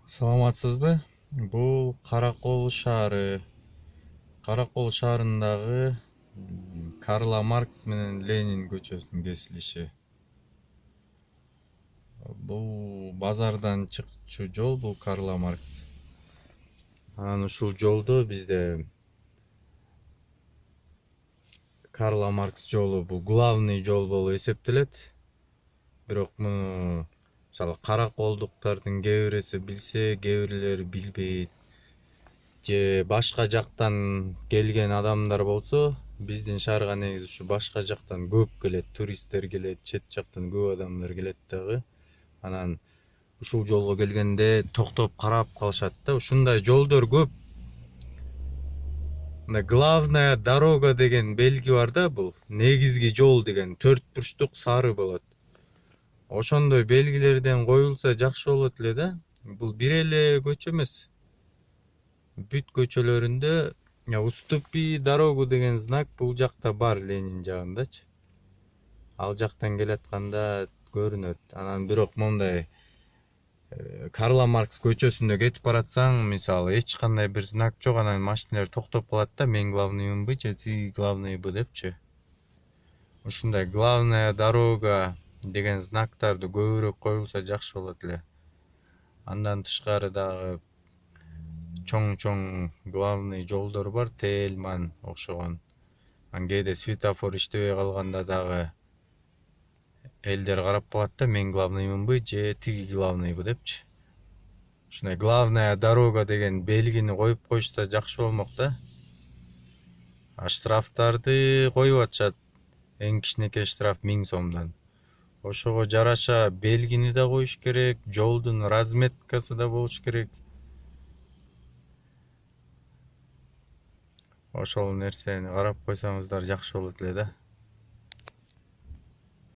Саламатсызбы? Бул Каракол шаары. Каракол шаарындагы Карла Маркс менен Ленин көчөсүнүн кесилиши. Бул базардан чыкчу жол, бул Карла Маркс. Анан ушул жолдо бизде Карла Маркс жолу бул главный жол болуп эсептелет. Бирок муну мисалы караколдуктардын кээ биреси билсе, кээ бирлери билбейт. Же башка жактан келген адамдар болсо, биздин шаарга негизи ушу башка жактан көп келет, туристтер келет, чет жактан көп адамдар келет дагы. Анан ушул жолго келгенде токтоп карап калышат да. Ушундай жолдор көп. Мына главная дорога деген белги бар да, бул негизги жол деген 4 бурчтук сары болот. Ошондой белгилерден коюлса жакшы болот эле да. Бул бир эле көчө эмес. Бүт көчөлөрүндө уступи дорогу деген знак бул жакта бар, Ленин жагындачы. Ал жактан келатканда көрүнөт. Анан бирок мондай Карла Маркс көчөсүндө кетип баратсаң, мисалы эч кандай бир знак жок, анан машиналар токтоп калат да, мен главныймынбы же тиги главныйбы депчи. Ушундай главная дорога деген знактарды көбүрөөк коюлса жакшы болот эле. Андан тышкары дагы чоң главный жолдор бар, Тельман окшогон. Кээде светофор иштебей калганда дагы элдер карап калат да, мен главныймынбы же тиги главныйбы депчи. Ушундай главная дорога деген белгини коюп койушса жакшы болмок да. Штрафтарды коюп атышат. Эң кичинекей штраф 1000 сомдон. Ошого жараша белгини да коюш керек, жолдун разметкасы да болуш керек. Ошол нерсени карап койсоңуздар жакшы болот эле да.